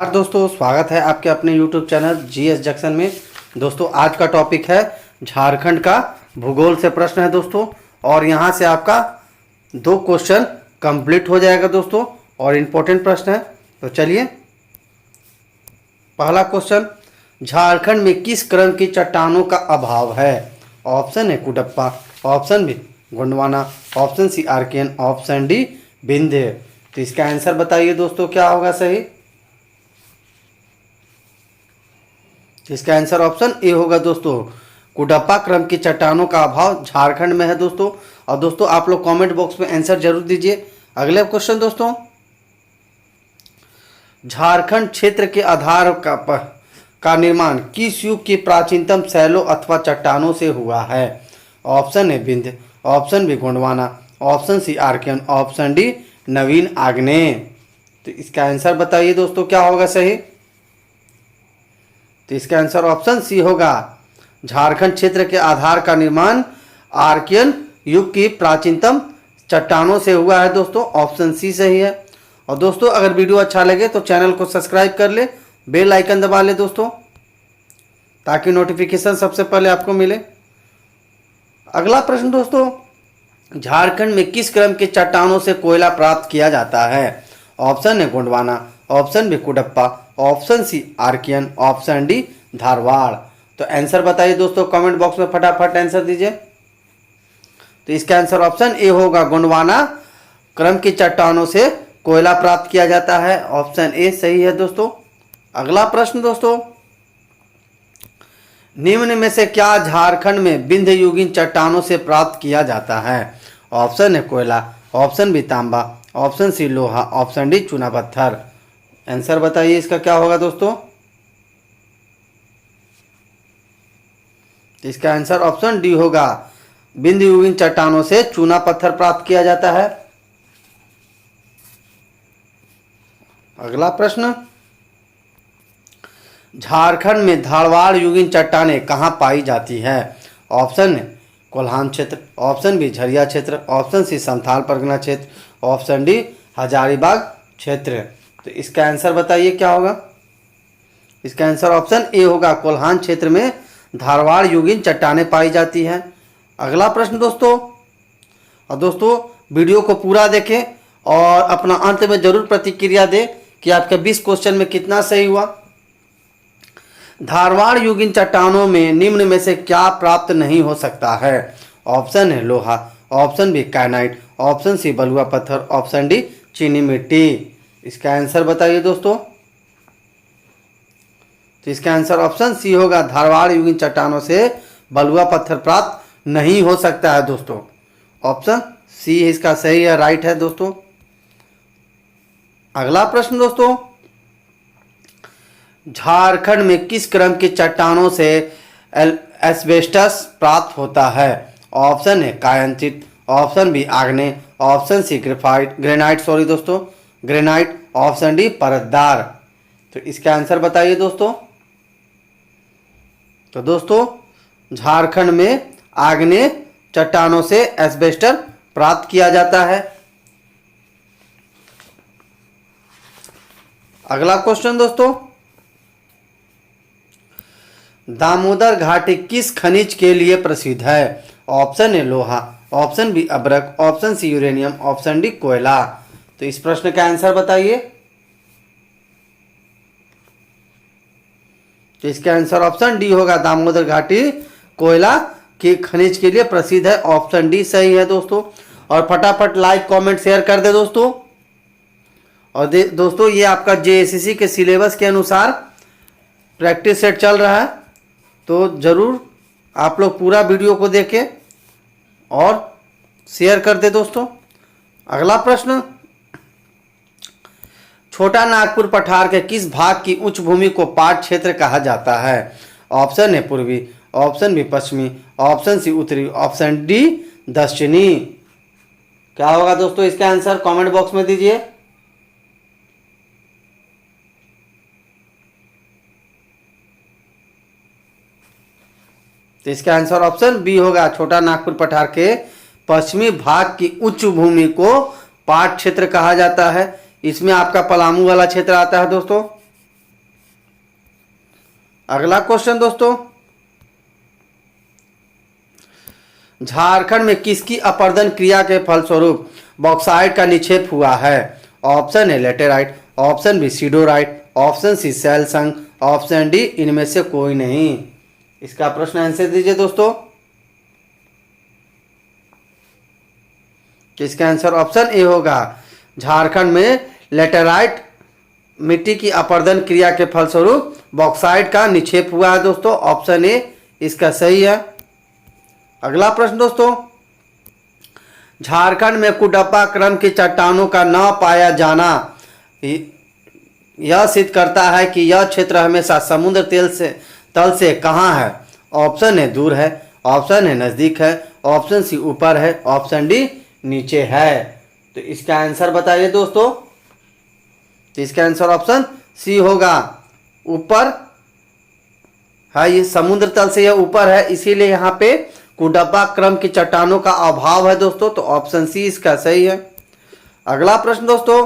और दोस्तों स्वागत है आपके अपने YouTube चैनल GS जंक्शन में। दोस्तों आज का टॉपिक है झारखंड का भूगोल से प्रश्न है दोस्तों, और यहाँ से आपका 2 क्वेश्चन कंप्लीट हो जाएगा दोस्तों, और इम्पोर्टेंट प्रश्न है। तो चलिए, पहला क्वेश्चन, झारखंड में किस क्रम की चट्टानों का अभाव है? ऑप्शन है Cuddapah, option B Gondwana, option सी आर्कियन, ऑप्शन डी विंध्य। तो इसका आंसर बताइए दोस्तों, क्या होगा सही? इसका आंसर ऑप्शन ए होगा दोस्तों, कुडप्पा क्रम की चट्टानों का अभाव झारखंड में है दोस्तों। और दोस्तों आप लोग कमेंट बॉक्स में आंसर जरूर दीजिए। अगले क्वेश्चन दोस्तों, झारखंड क्षेत्र के आधार का निर्माण किस युग की प्राचीनतम शैलों अथवा चट्टानों से हुआ है? ऑप्शन है Vindhya, option B Gondwana, option सी आर्कियन, ऑप्शन डी नवीन आग्नेय। तो इसका आंसर बताइए दोस्तों, क्या होगा सही? तो इसका आंसर ऑप्शन सी होगा, झारखंड क्षेत्र के आधार का निर्माण आर्कियन युग की प्राचीनतम चट्टानों से हुआ है दोस्तों। ऑप्शन सी सही है। और दोस्तों अगर वीडियो अच्छा लगे तो चैनल को सब्सक्राइब कर ले, बेल आइकन दबा ले दोस्तों, ताकि नोटिफिकेशन सबसे पहले आपको मिले। अगला प्रश्न दोस्तों, झारखंड में किस क्रम के चट्टानों से कोयला प्राप्त किया जाता है? ऑप्शन है Gondwana, option b Cuddapah, option सी आर्कियन, ऑप्शन डी धारवाड़। तो आंसर बताइए दोस्तों, कमेंट बॉक्स में फटाफट आंसर दीजिए। तो इसका आंसर ऑप्शन ए होगा, गोंडवाना क्रम की चट्टानों से कोयला प्राप्त किया जाता है। ऑप्शन ए सही है दोस्तों। अगला प्रश्न दोस्तों, निम्न में से क्या झारखंड में विंध्य युगीन चट्टानों से प्राप्त किया जाता है? ऑप्शन है कोयला, ऑप्शन बी तांबा, ऑप्शन सी लोहा, ऑप्शन डी चूना पत्थर। आंसर बताइए इसका क्या होगा दोस्तों? इसका आंसर ऑप्शन डी होगा, विंध्य युगीन चट्टानों से चूना पत्थर प्राप्त किया जाता है। अगला प्रश्न, झारखंड में धारवाड़ युगीन चट्टानें कहाँ पाई जाती है? ऑप्शन है कोल्हान क्षेत्र, ऑप्शन बी झरिया क्षेत्र, ऑप्शन सी संथाल परगना क्षेत्र, ऑप्शन डी हजारीबाग क्षेत्र। तो इसका आंसर बताइए क्या होगा? इसका आंसर ऑप्शन ए होगा, कोल्हान क्षेत्र में धारवाड़ युगीन चट्टानें पाई जाती हैं। अगला प्रश्न दोस्तों, और दोस्तों वीडियो को पूरा देखें और अपना अंत में जरूर प्रतिक्रिया दें कि आपका 20 क्वेश्चन में कितना सही हुआ। धारवाड़ युगीन चट्टानों में निम्न में से क्या प्राप्त नहीं हो सकता है? ऑप्शन है लोहा, ऑप्शन बी कैनाइट, ऑप्शन सी बलुआ पत्थर, ऑप्शन डी चीनी मिट्टी। इसका आंसर बताइए दोस्तों। तो इसका आंसर ऑप्शन सी होगा, धारवाड़ युगीन चट्टानों से बलुआ पत्थर प्राप्त नहीं हो सकता है दोस्तों। ऑप्शन सी इसका सही है, राइट है दोस्तों। अगला प्रश्न दोस्तों, झारखंड में किस क्रम की चट्टानों से एस्बेस्टस प्राप्त होता है? ऑप्शन है कायांचित, ऑप्शन बी आग्नेय, option C granite, option D परतदार। तो इसका आंसर बताइए दोस्तों। तो दोस्तों झारखंड में आग्नेय चट्टानों से एस्बेस्टस प्राप्त किया जाता है। अगला क्वेश्चन दोस्तों, दामोदर घाटी किस खनिज के लिए प्रसिद्ध है? ऑप्शन है लोहा, ऑप्शन बी अब्रक, option C uranium, option D कोयला। तो इस प्रश्न का आंसर बताइए। तो इसका आंसर ऑप्शन डी होगा, दामोदर घाटी कोयला के खनिज के लिए प्रसिद्ध है। ऑप्शन डी सही है दोस्तों। और फटाफट लाइक कमेंट शेयर कर दे दोस्तों। और दोस्तों ये आपका जेएसएससी के सिलेबस के अनुसार प्रैक्टिस सेट चल रहा है, तो ज़रूर आप लोग पूरा वीडियो को देखें और शेयर कर दे दोस्तों। अगला प्रश्न, छोटा नागपुर पठार के किस भाग की उच्च भूमि को पाट क्षेत्र कहा जाता है? ऑप्शन है पूर्वी, ऑप्शन बी पश्चिमी, ऑप्शन सी उत्तरी, ऑप्शन डी दक्षिणी। क्या होगा दोस्तों इसका आंसर? कमेंट बॉक्स में दीजिए। तो इसका आंसर ऑप्शन बी होगा, छोटा नागपुर पठार के पश्चिमी भाग की उच्च भूमि को पाट क्षेत्र कहा जाता है। इसमें आपका पलामू वाला क्षेत्र आता है दोस्तों। अगला क्वेश्चन दोस्तों, झारखंड में किसकी अपरदन क्रिया के फलस्वरूप बॉक्साइट का निक्षेप हुआ है? Option A laterite, option B siderite, option C सैलसंग, ऑप्शन डी इनमें से कोई नहीं। इसका प्रश्न आंसर दीजिए दोस्तों। इसका आंसर ऑप्शन ए होगा। झारखंड में लेटेराइट मिट्टी की अपरदन क्रिया के फलस्वरूप बॉक्साइट का निक्षेप हुआ है दोस्तों। ऑप्शन ए इसका सही है। अगला प्रश्न दोस्तों, झारखंड में कुडप्पा क्रम की चट्टानों का न पाया जाना यह सिद्ध करता है कि यह क्षेत्र हमेशा समुद्र तल से कहाँ है? ऑप्शन ए दूर है, ऑप्शन ए नज़दीक है, ऑप्शन सी ऊपर है, ऑप्शन डी नीचे है। तो इसका आंसर बताइए दोस्तों। तो इसका आंसर ऑप्शन सी होगा, ऊपर है। ये समुद्र तल से यह ऊपर है, इसीलिए यहाँ पे कुडप्पा क्रम की चट्टानों का अभाव है दोस्तों। तो ऑप्शन सी इसका सही है। अगला प्रश्न दोस्तों,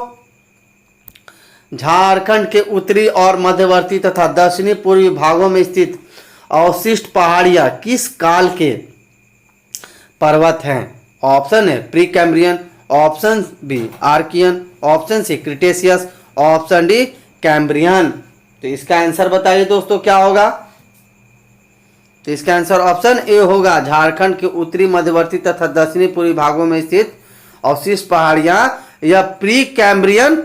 झारखंड के उत्तरी और मध्यवर्ती तथा दक्षिणी पूर्वी भागों में स्थित अवशिष्ट पहाड़ियां किस काल के पर्वत हैं? ऑप्शन ए pre Cambrian, option b Archaean, option c Cretaceous, option d Cambrian. तो इसका आंसर बताइए दोस्तों क्या होगा? तो इसका आंसर ऑप्शन ए होगा। झारखंड के उत्तरी मध्यवर्ती तथा दक्षिणी पूर्वी भागों में स्थित अवशिष्ट पहाड़ियां यह प्री कैम्ब्रियन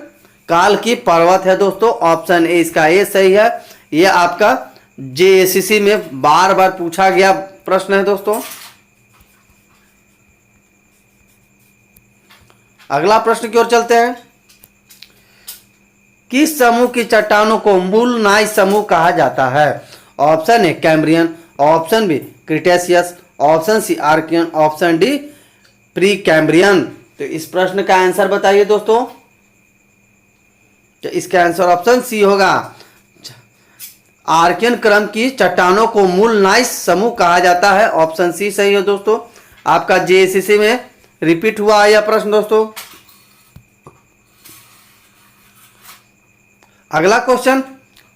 काल की पर्वत है दोस्तों। ऑप्शन ए इसका ए सही है। ये आपका जेएसएससी में बार बार पूछा गया प्रश्न है दोस्तों। अगला प्रश्न की ओर चलते हैं। किस समूह की चट्टानों को मूलनाइज समूह कहा जाता है? Option a Cambrian, option b Cretaceous, option C Archaean, option d pre Cambrian. तो इस प्रश्न का आंसर बताइए दोस्तों। तो इसका आंसर ऑप्शन सी होगा। आर्कियन क्रम की चट्टानों को मूलनाइज समूह कहा जाता है। ऑप्शन सी सही है दोस्तों। आपका जेएसएससी में रिपीट हुआ है यह प्रश्न दोस्तों। अगला क्वेश्चन,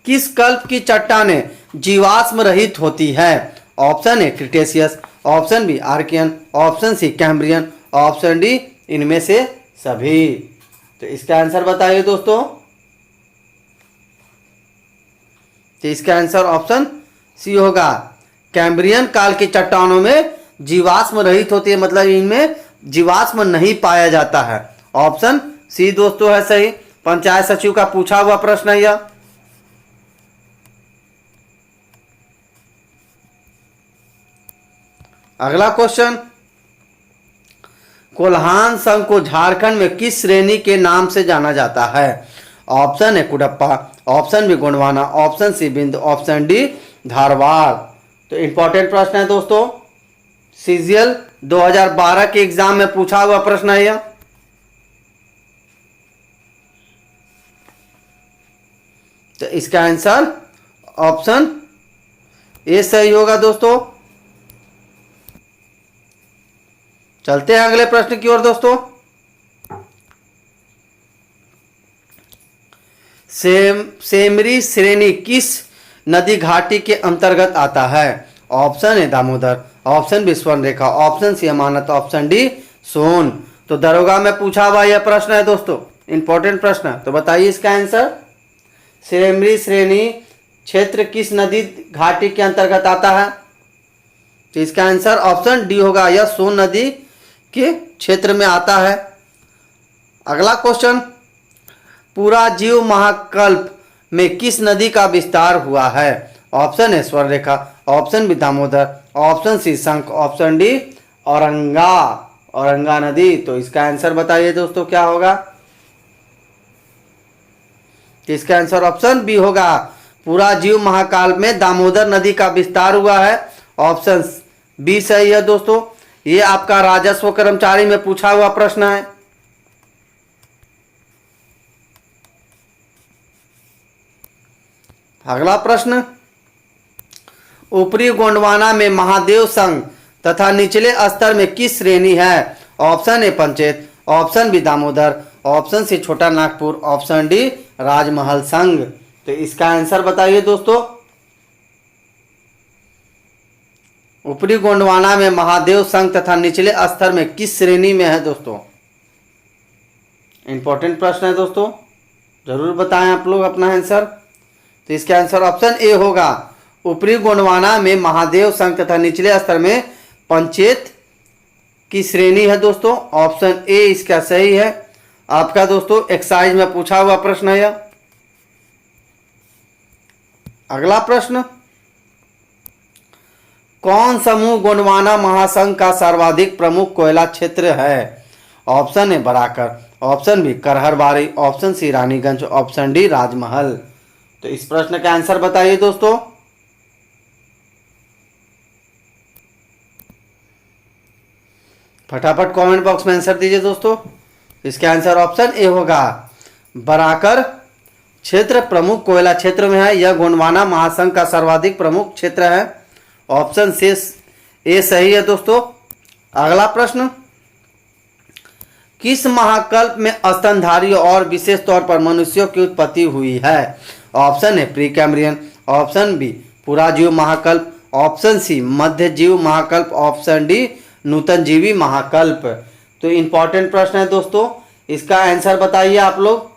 किस कल्प की चट्टानें जीवाश्म रहित होती है? Option a Cretaceous, option b Archaean, option c Cambrian, option D इनमें से सभी। तो इसका आंसर बताइए दोस्तों। तो इसका आंसर ऑप्शन सी होगा। कैम्ब्रियन काल की चट्टानों में जीवाश्म रहित होती है, मतलब इनमें जीवाश्म नहीं पाया जाता है। ऑप्शन सी दोस्तों है सही। पंचायत सचिव का पूछा हुआ प्रश्न है यह। अगला क्वेश्चन, कोल्हान संघ को झारखंड में किस श्रेणी के नाम से जाना जाता है? Option a Cuddapah, option B Gondwana, option c बिंद, ऑप्शन डी धारवाड़। तो इंपॉर्टेंट प्रश्न है दोस्तों। सीजीएल 2012 के एग्जाम में पूछा हुआ प्रश्न है यह। तो इसका आंसर ऑप्शन ए सही होगा दोस्तों। चलते हैं अगले प्रश्न की ओर दोस्तों। सेमरी श्रेणी किस नदी घाटी के अंतर्गत आता है? Option A Damodar, option B Swarnarekha, option C Amanat, option D Son. तो दरोगा में पूछा हुआ यह प्रश्न है दोस्तों, इंपॉर्टेंट प्रश्न है। तो बताइए इसका आंसर। सेमरी श्रेणी क्षेत्र किस नदी घाटी के अंतर्गत आता है? तो इसका आंसर ऑप्शन डी होगा, यह सोन नदी के क्षेत्र में आता है। अगला क्वेश्चन, पूरा जीव महाकल्प में किस नदी का विस्तार हुआ है? Option a Subarnarekha, option b Damodar, option c Shankh, option D औरंगा नदी। तो इसका आंसर बताइए दोस्तों क्या होगा? इसका आंसर ऑप्शन बी होगा। पूरा जीव महाकाल में दामोदर नदी का विस्तार हुआ है। ऑप्शन बी सही है दोस्तों। ये आपका राजस्व कर्मचारी में पूछा हुआ प्रश्न है। अगला प्रश्न, ऊपरी गोंडवाना में महादेव संघ तथा निचले स्तर में किस श्रेणी है? Option a Panchayat, option b Damodar, option c Chota Nagpur, option D राजमहल संघ। तो इसका आंसर बताइए दोस्तों। ऊपरी गोंडवाना में महादेव संघ तथा निचले स्तर में किस श्रेणी में है दोस्तों? इंपॉर्टेंट प्रश्न है दोस्तों, जरूर बताएं आप लोग अपना आंसर। तो इसका आंसर ऑप्शन ए होगा। ऊपरी गोंडवाना में महादेव संघ तथा निचले स्तर में पंचायत की श्रेणी है दोस्तों। ऑप्शन ए इसका सही है आपका दोस्तों। एक्साइज में पूछा हुआ प्रश्न है यह। अगला प्रश्न, कौन समूह गोंडवाना महासंघ का सर्वाधिक प्रमुख कोयला क्षेत्र है? Option A Barakar, option B Karharbari, option C Raniganj, option D Rajmahal. तो इस प्रश्न का आंसर बताइए दोस्तों। फटाफट कमेंट बॉक्स में आंसर दीजिए दोस्तों। इसका आंसर ऑप्शन ए होगा। बराकर क्षेत्र प्रमुख कोयला क्षेत्र में है। यह गोंडवाना महासंघ का सर्वाधिक प्रमुख क्षेत्र है। ऑप्शन से ए सही है दोस्तों। अगला प्रश्न, किस महाकल्प में स्तनधारी और विशेष तौर पर मनुष्यों की उत्पत्ति हुई है? ऑप्शन ए प्री कैम्ब्रियन, ऑप्शन बी पुराजीव महाकल्प, ऑप्शन सी मध्यजीव महाकल्प, ऑप्शन डी नूतन जीवी महाकल्प। तो इंपॉर्टेंट प्रश्न है दोस्तों, इसका आंसर बताइए आप लोग।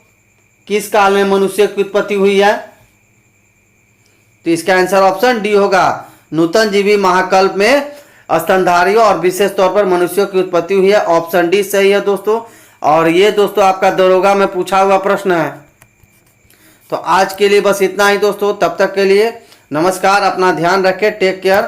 किस काल में मनुष्य की उत्पत्ति हुई है? तो इसका आंसर ऑप्शन डी होगा। नूतन जीवी महाकल्प में स्तनधारियों और विशेष तौर पर मनुष्यों की उत्पत्ति हुई है। ऑप्शन डी सही है दोस्तों। और ये दोस्तों आपका दरोगा में पूछा हुआ प्रश्न है। तो आज के लिए बस इतना ही दोस्तों। तब तक के लिए नमस्कार, अपना ध्यान रखें, टेक केयर।